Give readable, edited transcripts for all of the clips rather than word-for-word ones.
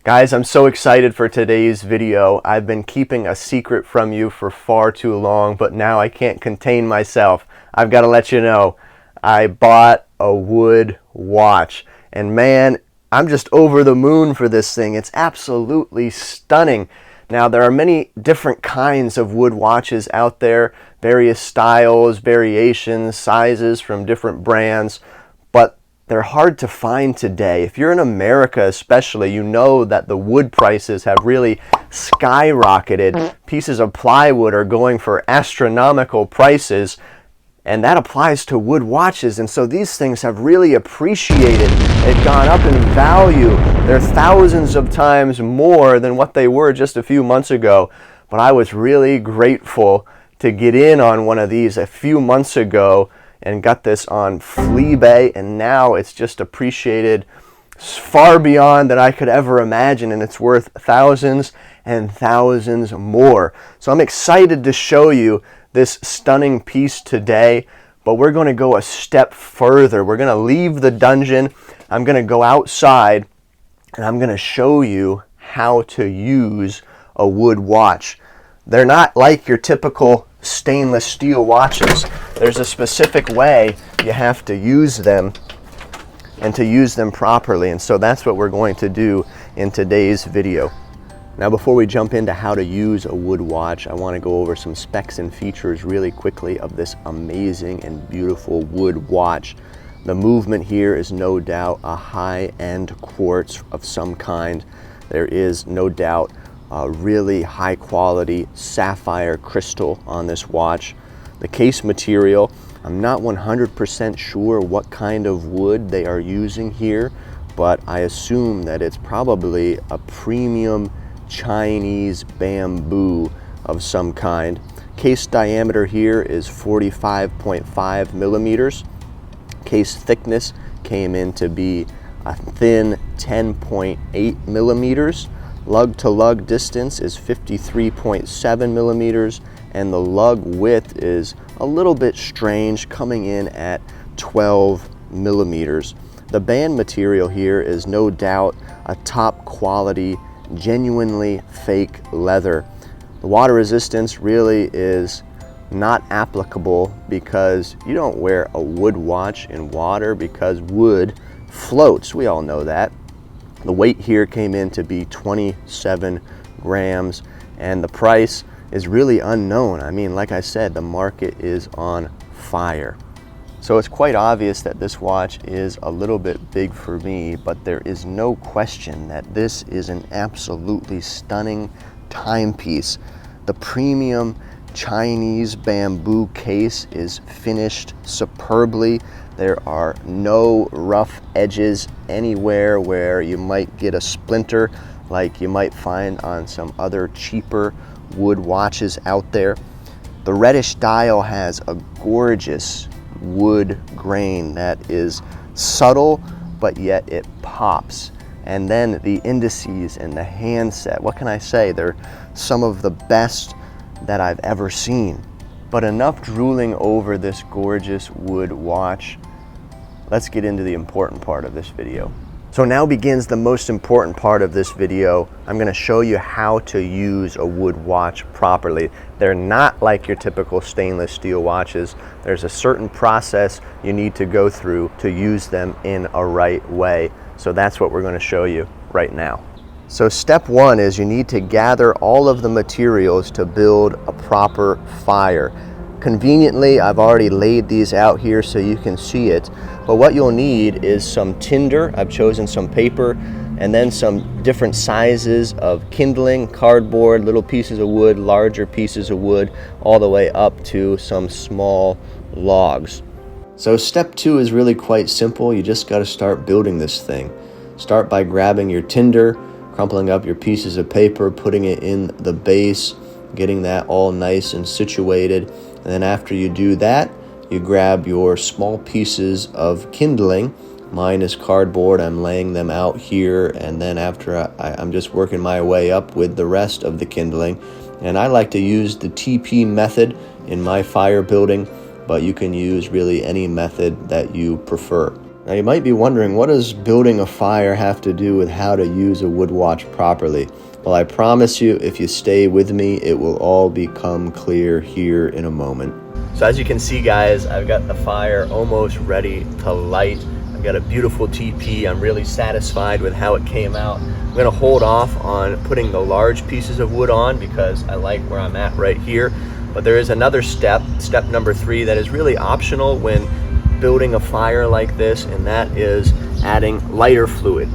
Guys, I'm so excited for today's video. I've been keeping a secret from you for far too long, but now I can't contain myself. I've got to let you know, I bought a wood watch. And man, I'm just over the moon for this thing. It's absolutely stunning. Now, there are many different kinds of wood watches out there, various styles, variations, sizes from different brands, but they're hard to find today. If you're in America especially, you know that the wood prices have really skyrocketed. Pieces of plywood are going for astronomical prices, and that applies to wood watches. And so these things have really appreciated. They've gone up in value. They're thousands of times more than what they were just a few months ago. But I was really grateful to get in on one of these a few months ago and got this on Fleabay, and now it's just appreciated far beyond that I could ever imagine, and it's worth thousands and thousands more. So I'm excited to show you this stunning piece today, but we're going to go a step further. We're going to leave the dungeon. I'm going to go outside, and I'm going to show you how to use a wood watch. They're not like your typical stainless steel watches. There's a specific way you have to use them, and to use them properly, and so that's what we're going to do in today's video. Now, before we jump into how to use a wood watch, I want to go over some specs and features really quickly of this amazing and beautiful wood watch. The movement here is no doubt a high-end quartz of some kind. There is no doubt really high quality sapphire crystal on this watch. The case material, I'm not 100% sure what kind of wood they are using here, but I assume that it's probably a premium Chinese bamboo of some kind. Case diameter here is 45.5 millimeters. Case thickness came in to be a thin 10.8 millimeters. Lug to lug distance is 53.7 millimeters, and the lug width is a little bit strange, coming in at 12 millimeters. The band material here is no doubt a top quality, genuinely fake leather. The water resistance really is not applicable because you don't wear a wood watch in water because wood floats. We all know that. The weight here came in to be 27 grams, and the price is really unknown. I mean, like I said, the market is on fire. So it's quite obvious that this watch is a little bit big for me, but there is no question that this is an absolutely stunning timepiece. The premium Chinese bamboo case is finished superbly. There are no rough edges anywhere where you might get a splinter like you might find on some other cheaper wood watches out there. The reddish dial has a gorgeous wood grain that is subtle, but yet it pops. And then the indices and the handset, what can I say? They're some of the best that I've ever seen. But enough drooling over this gorgeous wood watch. Let's get into the important part of this video. So now begins the most important part of this video. I'm going to show you how to use a wood watch properly. They're not like your typical stainless steel watches. There's a certain process you need to go through to use them in a right way. So that's what we're going to show you right now. So step one is you need to gather all of the materials to build a proper fire. Conveniently, I've already laid these out here so you can see it, but what you'll need is some tinder. I've chosen some paper, and then some different sizes of kindling, cardboard, little pieces of wood, larger pieces of wood, all the way up to some small logs. So step two is really quite simple. You just got to start building this thing. Start by grabbing your tinder, crumpling up your pieces of paper, putting it in the base, getting that all nice and situated. And then after you do that, you grab your small pieces of kindling. Mine is cardboard. I'm laying them out here, and then after I'm just working my way up with the rest of the kindling. And I like to use the TP method in my fire building, but you can use really any method that you prefer. Now you might be wondering, what does building a fire have to do with how to use a wood watch properly? Well, I promise you, if you stay with me, it will all become clear here in a moment. So as you can see, guys, I've got the fire almost ready to light. I've got a beautiful TP. I'm really satisfied with how it came out. I'm gonna hold off on putting the large pieces of wood on because I like where I'm at right here. But there is another step, step number 3, that is really optional when building a fire like this, and that is adding lighter fluid.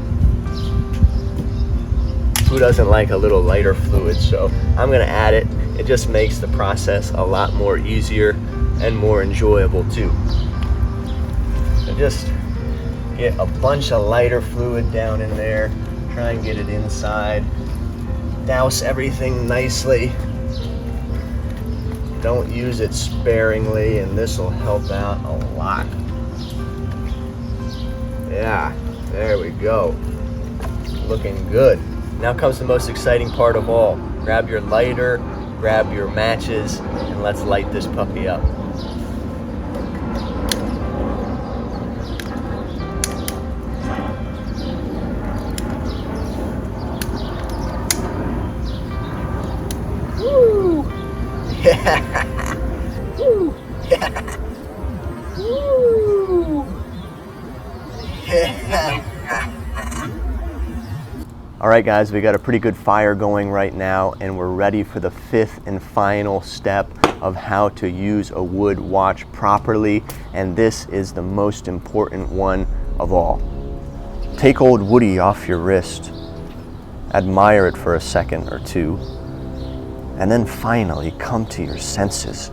Who doesn't like a little lighter fluid? So I'm gonna add it. It just makes the process a lot more easier and more enjoyable too. So just get a bunch of lighter fluid down in there, try and get it inside, douse everything nicely. Don't use it sparingly, and this will help out a lot. Yeah, there we go. Looking good. Now comes the most exciting part of all. Grab your lighter, grab your matches, and let's light this puppy up. Woo! Yeah! Woo! Yeah! Woo! Yeah! All right, guys, we got a pretty good fire going right now, and we're ready for the 5th and final step of how to use a wood watch properly, and this is the most important one of all. Take old Woody off your wrist, admire it for a second or two, and then finally come to your senses.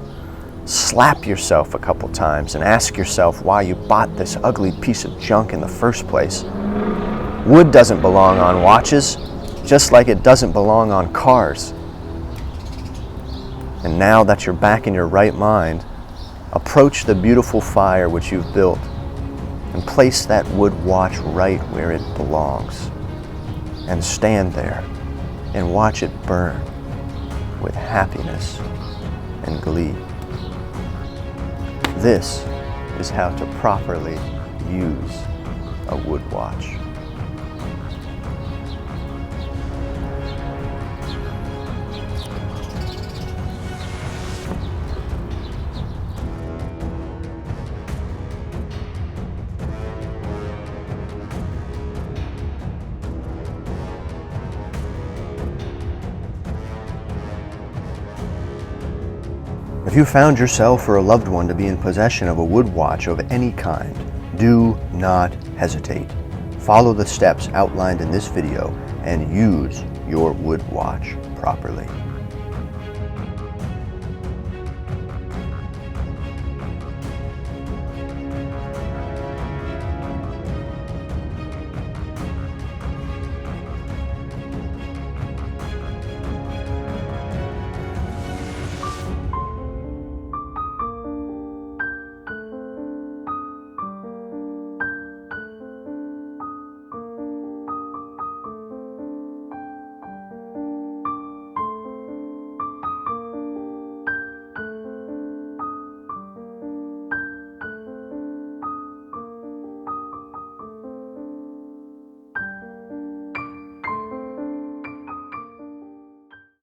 Slap yourself a couple times and ask yourself why you bought this ugly piece of junk in the first place. Wood doesn't belong on watches, just like it doesn't belong on cars. And now that you're back in your right mind, approach the beautiful fire which you've built and place that wood watch right where it belongs. And stand there and watch it burn with happiness and glee. This is how to properly use a wood watch. If you found yourself or a loved one to be in possession of a wood watch of any kind, do not hesitate. Follow the steps outlined in this video and use your wood watch properly.